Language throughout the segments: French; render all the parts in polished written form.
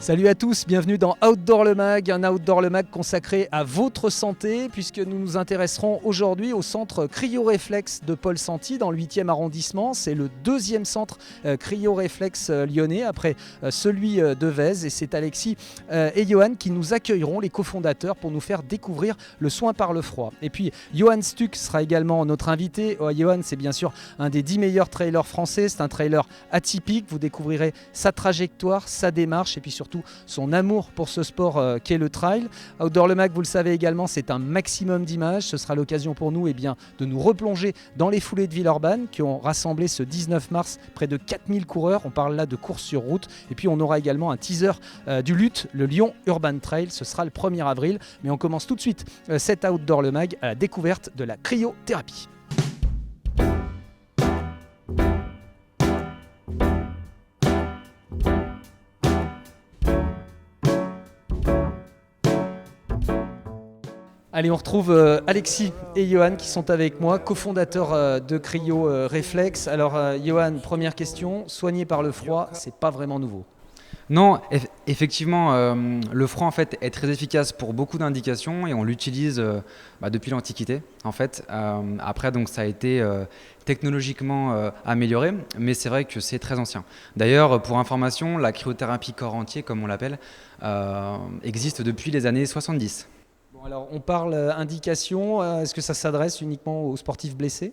Salut à tous, bienvenue dans Outdoor le Mag, un Outdoor le Mag consacré à votre santé puisque nous nous intéresserons aujourd'hui au centre Cryoréflex de Paul Santy dans le 8e arrondissement. C'est le deuxième centre Cryoréflex lyonnais après celui de Vèze et c'est Alexis et Johan qui nous accueilleront, les cofondateurs, pour nous faire découvrir le soin par le froid. Et puis Johan Stuck sera également notre invité. Johan, c'est bien sûr un des 10 meilleurs trailers français, c'est un trailer atypique, vous découvrirez sa trajectoire, sa démarche et puis surtout son amour pour ce sport qu'est le trail. Outdoor le Mag, vous le savez également, c'est un maximum d'images. Ce sera l'occasion pour nous de nous replonger dans les foulées de Villeurbanne qui ont rassemblé ce 19 mars près de 4000 coureurs. On parle là de course sur route. Et puis on aura également un teaser du LUT, le Lyon Urban Trail. Ce sera le 1er avril. Mais on commence tout de suite cet Outdoor le Mag à la découverte de la cryothérapie. Allez, on retrouve Alexis et Johan qui sont avec moi, cofondateurs de Cryoréflex. Alors Johan, première question, soigner par le froid, c'est pas vraiment nouveau. Non, effectivement, le froid en fait est très efficace pour beaucoup d'indications et on l'utilise depuis l'Antiquité. En fait, après donc ça a été technologiquement amélioré, mais c'est vrai que c'est très ancien. D'ailleurs, pour information, la cryothérapie corps entier, comme on l'appelle, existe depuis les années 70. Alors on parle indication, est-ce que ça s'adresse uniquement aux sportifs blessés ?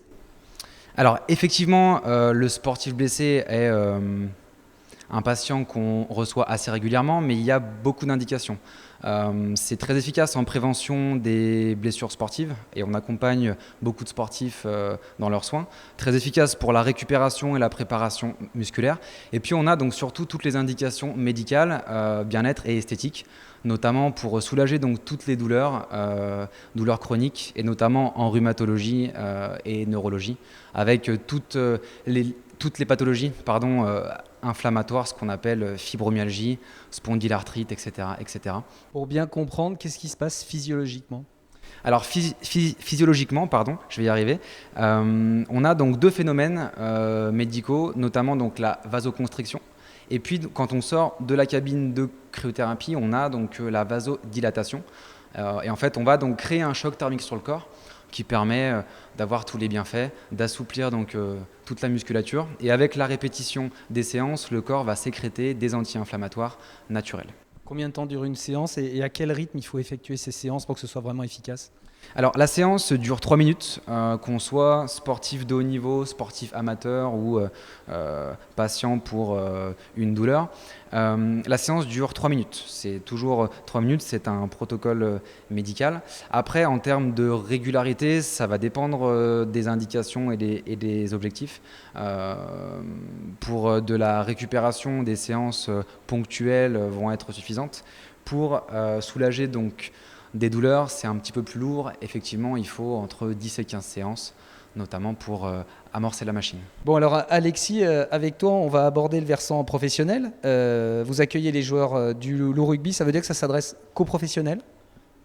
Alors effectivement, le sportif blessé est un patient qu'on reçoit assez régulièrement, mais il y a beaucoup d'indications. C'est très efficace en prévention des blessures sportives et on accompagne beaucoup de sportifs dans leurs soins. Très efficace pour la récupération et la préparation musculaire. Et puis on a donc surtout toutes les indications médicales, bien-être et esthétique, notamment pour soulager donc toutes les douleurs chroniques et notamment en rhumatologie et neurologie, avec toutes les pathologies inflammatoires, ce qu'on appelle fibromyalgie, spondylarthrite, etc., etc. Pour bien comprendre, qu'est-ce qui se passe physiologiquement ? Alors physiologiquement, je vais y arriver, on a donc deux phénomènes médicaux, notamment donc la vasoconstriction. Et puis quand on sort de la cabine de cryothérapie, on a donc la vasodilatation. Et en fait, on va donc créer un choc thermique sur le corps qui permet d'avoir tous les bienfaits, d'assouplir donc toute la musculature. Et avec la répétition des séances, le corps va sécréter des anti-inflammatoires naturels. Combien de temps dure une séance et à quel rythme il faut effectuer ces séances pour que ce soit vraiment efficace ? Alors la séance dure 3 minutes, qu'on soit sportif de haut niveau, sportif amateur ou patient pour une douleur. La séance dure 3 minutes, c'est toujours 3 minutes, c'est un protocole médical. Après, en termes de régularité, ça va dépendre des indications et des objectifs. Pour de la récupération, des séances ponctuelles vont être suffisantes. Pour soulager donc des douleurs, c'est un petit peu plus lourd. Effectivement, il faut entre 10 et 15 séances, notamment pour amorcer la machine. Bon, alors Alexis, avec toi, on va aborder le versant professionnel. Vous accueillez les joueurs du Loup Rugby, ça veut dire que ça s'adresse qu'aux professionnels ?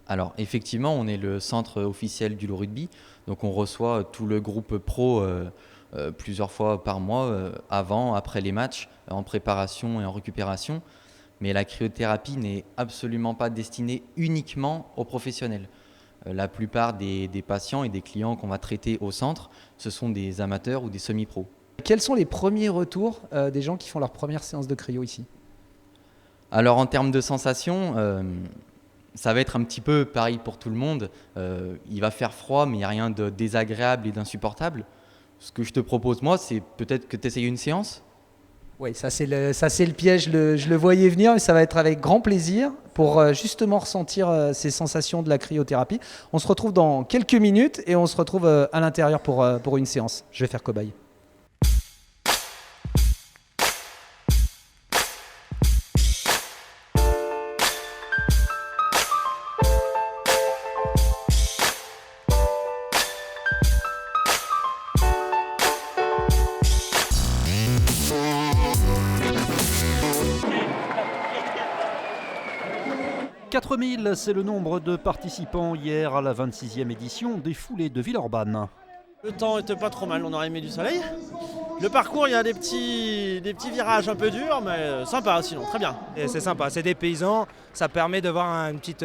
Alors effectivement, on est le centre officiel du Loup Rugby, donc on reçoit tout le groupe pro plusieurs fois par mois, avant, après les matchs, en préparation et en récupération. Mais la cryothérapie n'est absolument pas destinée uniquement aux professionnels. La plupart des patients et des clients qu'on va traiter au centre, ce sont des amateurs ou des semi-pros. Quels sont les premiers retours des gens qui font leur première séance de cryo ici ? Alors en termes de sensations, ça va être un petit peu pareil pour tout le monde. Il va faire froid, mais il n'y a rien de désagréable et d'insupportable. Ce que je te propose, moi, c'est peut-être que tu essayes une séance. Oui, ça c'est le piège, je le voyais venir, mais ça va être avec grand plaisir pour justement ressentir ces sensations de la cryothérapie. On se retrouve dans quelques minutes et on se retrouve à l'intérieur pour une séance. Je vais faire cobaye. « 4000, c'est le nombre de participants hier à la 26e édition des foulées de Villeurbanne. Le temps était pas trop mal, on aurait aimé du soleil. Le parcours, il y a des petits virages un peu durs, mais sympa sinon, très bien. Et c'est sympa, c'est dépaysant, ça permet de voir une petite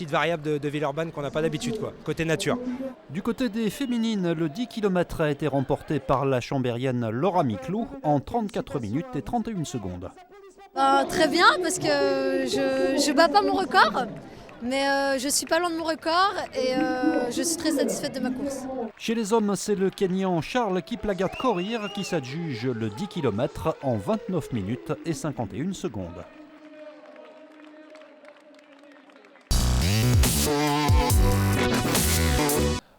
variable de Villeurbanne qu'on n'a pas d'habitude, quoi, côté nature. Du côté des féminines, le 10 km a été remporté par la chambérienne Laura Miclou en 34 minutes et 31 secondes. Très bien, parce que je bats pas mon record, mais je suis pas loin de mon record et je suis très satisfaite de ma course. Chez les hommes, c'est le Kenyan Charles Kiplagat Korir qui s'adjuge le 10 km en 29 minutes et 51 secondes.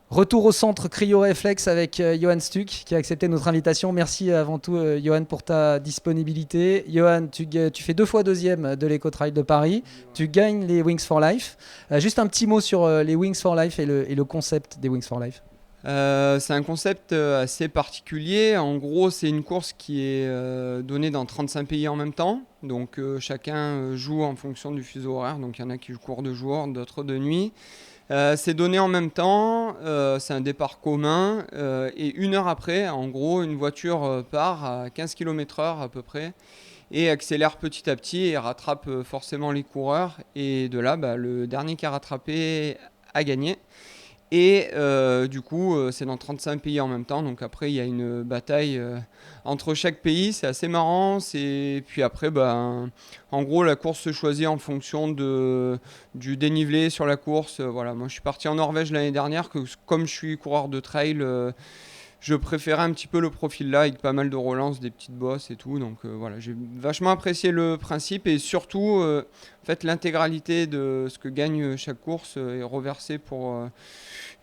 Retour au centre Cryo-Réflexe avec Johan Stuck qui a accepté notre invitation. Merci avant tout Johan pour ta disponibilité. Johan, tu fais 2 fois deuxième de l'Eco-Trail de Paris. Tu gagnes les Wings for Life. Juste un petit mot sur les Wings for Life et le concept des Wings for Life. C'est un concept assez particulier. En gros, c'est une course qui est donnée dans 35 pays en même temps. Donc chacun joue en fonction du fuseau horaire. Donc il y en a qui courent de jour, d'autres de nuit. C'est donné en même temps, c'est un départ commun et 1 heure après, en gros, une voiture part à 15 km/h à peu près et accélère petit à petit et rattrape forcément les coureurs. Et de là, le dernier qui a rattrapé a gagné. Et du coup, c'est dans 35 pays en même temps. Donc après, il y a une bataille entre chaque pays. C'est assez marrant. Puis après, en gros, la course se choisit en fonction du dénivelé sur la course. Voilà. Moi, je suis parti en Norvège l'année dernière. Comme je suis coureur de trail, je préférais un petit peu le profil là, avec pas mal de relances, des petites bosses et tout. Donc voilà, j'ai vachement apprécié le principe. Et surtout, en fait, l'intégralité de ce que gagne chaque course est reversée pour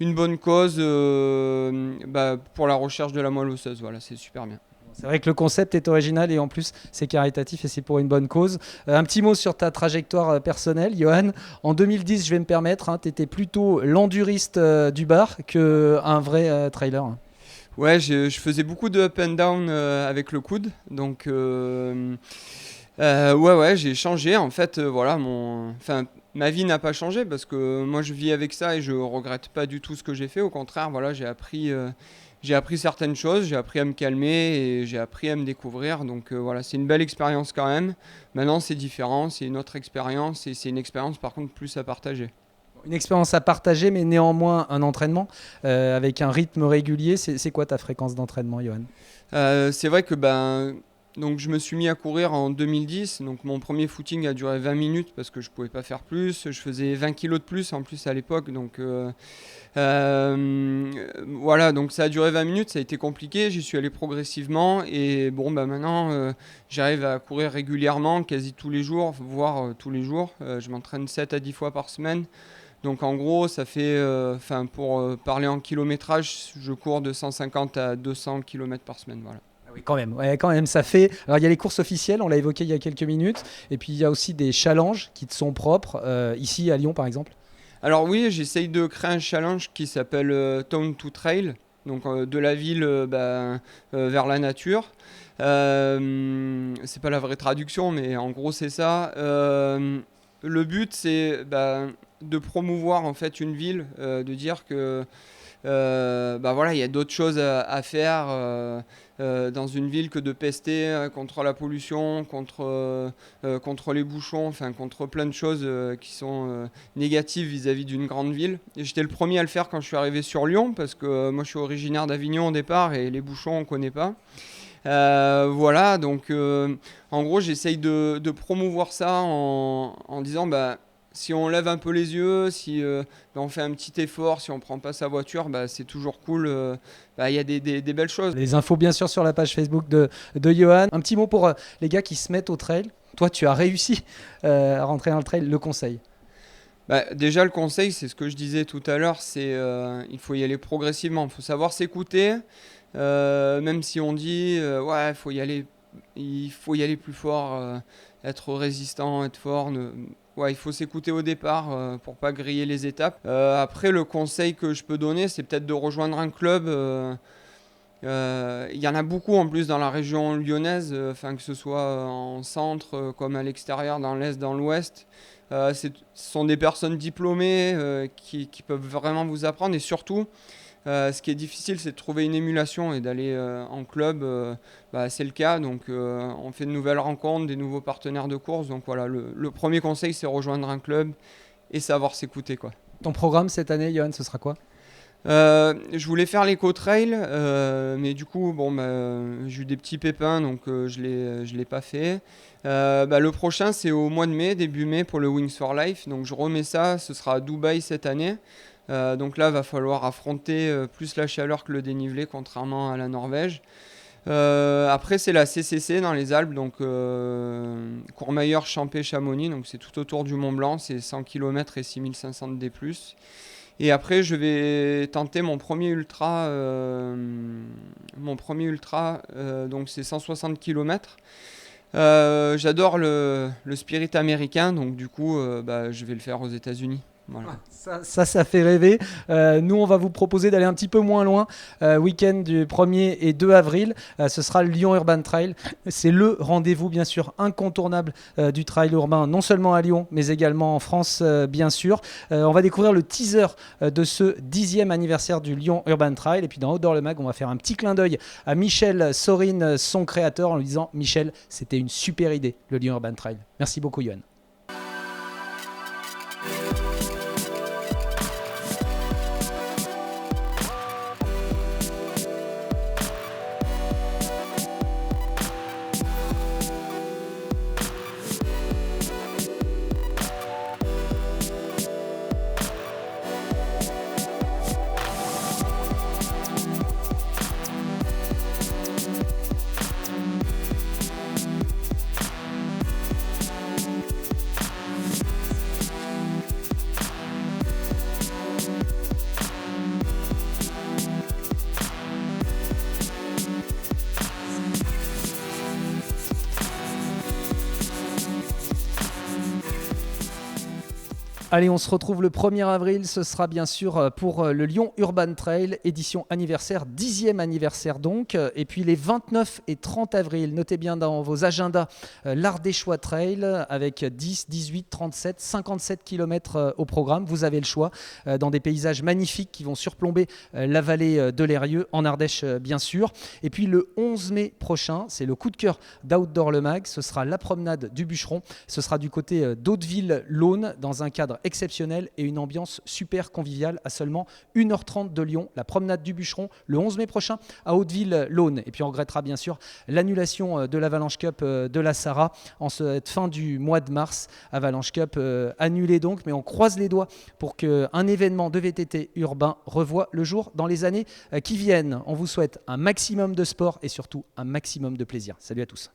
une bonne cause pour la recherche de la moelle osseuse. Voilà, c'est super bien. C'est vrai que le concept est original et en plus c'est caritatif et c'est pour une bonne cause. Un petit mot sur ta trajectoire personnelle, Johan. En 2010, je vais me permettre, tu étais plutôt l'enduriste du bar qu'un vrai trailer. Ouais, je faisais beaucoup de up and down avec le coude. Donc ouais, j'ai changé. En fait, ma vie n'a pas changé parce que moi je vis avec ça et je regrette pas du tout ce que j'ai fait. Au contraire, voilà, j'ai appris certaines choses, j'ai appris à me calmer et j'ai appris à me découvrir. Donc voilà, c'est une belle expérience quand même. Maintenant, c'est différent, c'est une autre expérience et c'est une expérience par contre plus à partager. Une expérience à partager, mais néanmoins un entraînement avec un rythme régulier. C'est quoi ta fréquence d'entraînement, Johan ? C'est vrai que donc je me suis mis à courir en 2010, donc mon premier footing a duré 20 minutes parce que je ne pouvais pas faire plus, je faisais 20 kilos de plus en plus à l'époque, donc voilà, donc ça a duré 20 minutes, ça a été compliqué, j'y suis allé progressivement et maintenant j'arrive à courir régulièrement, quasi tous les jours, voire tous les jours, je m'entraîne 7 à 10 fois par semaine. Donc en gros, ça fait, pour parler en kilométrage, je cours de 150 à 200 km par semaine, voilà. Oui, quand même, ça fait. Alors, il y a les courses officielles, on l'a évoqué il y a quelques minutes, et puis il y a aussi des challenges qui te sont propres, ici à Lyon par exemple. Alors oui, j'essaye de créer un challenge qui s'appelle Town to Trail, donc de la ville vers la nature. C'est pas la vraie traduction, mais en gros c'est ça. Le but c'est de promouvoir en fait une ville, de dire que voilà, il y a d'autres choses à faire dans une ville que de pester contre la pollution, contre les bouchons, enfin contre plein de choses qui sont négatives vis-à-vis d'une grande ville. Et j'étais le premier à le faire quand je suis arrivé sur Lyon, parce que moi je suis originaire d'Avignon au départ et les bouchons on ne connaît pas. Voilà, donc en gros j'essaye de promouvoir ça en disant si on lève un peu les yeux, si on fait un petit effort, si on prend pas sa voiture, c'est toujours cool. Il y a des belles choses. Les infos bien sûr sur la page Facebook de Johan. Un petit mot pour les gars qui se mettent au trail. Toi tu as réussi à rentrer dans le trail, le conseil. Déjà le conseil, c'est ce que je disais tout à l'heure, c'est il faut y aller progressivement, il faut savoir s'écouter. Même si on dit il faut y aller plus fort, être résistant, être fort. Il faut s'écouter au départ pour pas griller les étapes. Après, le conseil que je peux donner, c'est peut-être de rejoindre un club. Il y en a beaucoup en plus dans la région lyonnaise, que ce soit en centre comme à l'extérieur, dans l'est, dans l'ouest. Ce sont des personnes diplômées qui peuvent vraiment vous apprendre et surtout Ce qui est difficile, c'est de trouver une émulation et d'aller en club. C'est le cas, donc on fait de nouvelles rencontres, des nouveaux partenaires de course. Donc voilà, le premier conseil, c'est rejoindre un club et savoir s'écouter, quoi. Ton programme cette année, Johan, ce sera quoi ? Je voulais faire l'éco-trail, mais du coup, j'ai eu des petits pépins, donc je l'ai pas fait. Le prochain, c'est au mois de mai, début mai, pour le Wings for Life. Donc je remets ça, ce sera à Dubaï cette année. Donc là, il va falloir affronter plus la chaleur que le dénivelé, contrairement à la Norvège. Après, c'est la CCC dans les Alpes, donc Courmayeur, Champé, Chamonix. Donc c'est tout autour du Mont Blanc, c'est 100 km et 6500 de D+. Et après, je vais tenter mon premier ultra. Donc c'est 160 km. J'adore le spirit américain, donc du coup, je vais le faire aux États-Unis. Voilà. Ça fait rêver. Nous, on va vous proposer d'aller un petit peu moins loin. Week-end du 1er et 2 avril, ce sera le Lyon Urban Trail. C'est le rendez-vous, bien sûr, incontournable du trail urbain, non seulement à Lyon, mais également en France, bien sûr. On va découvrir le teaser de ce 10e anniversaire du Lyon Urban Trail. Et puis dans Outdoor le Mag, on va faire un petit clin d'œil à Michel Sorine, son créateur, en lui disant « Michel, c'était une super idée, le Lyon Urban Trail ». Merci beaucoup, Yoann. Allez, on se retrouve le 1er avril, ce sera bien sûr pour le Lyon Urban Trail, édition anniversaire, 10e anniversaire donc. Et puis les 29 et 30 avril, notez bien dans vos agendas l'Ardéchois Trail avec 10, 18, 37, 57 km au programme. Vous avez le choix dans des paysages magnifiques qui vont surplomber la vallée de l'Eyrieux, en Ardèche bien sûr. Et puis le 11 mai prochain, c'est le coup de cœur d'Outdoor le Mag, ce sera la promenade du Bûcheron. Ce sera du côté d'Hauteville-Laune dans un cadre exceptionnel et une ambiance super conviviale à seulement 1h30 de Lyon. La promenade du Bûcheron le 11 mai prochain à Hauteville-Laune. Et puis on regrettera bien sûr l'annulation de l'Avalanche Cup de la Sarah en cette fin du mois de mars. Avalanche Cup annulée donc, mais on croise les doigts pour qu'un événement de VTT urbain revoie le jour dans les années qui viennent. On vous souhaite un maximum de sport et surtout un maximum de plaisir. Salut à tous.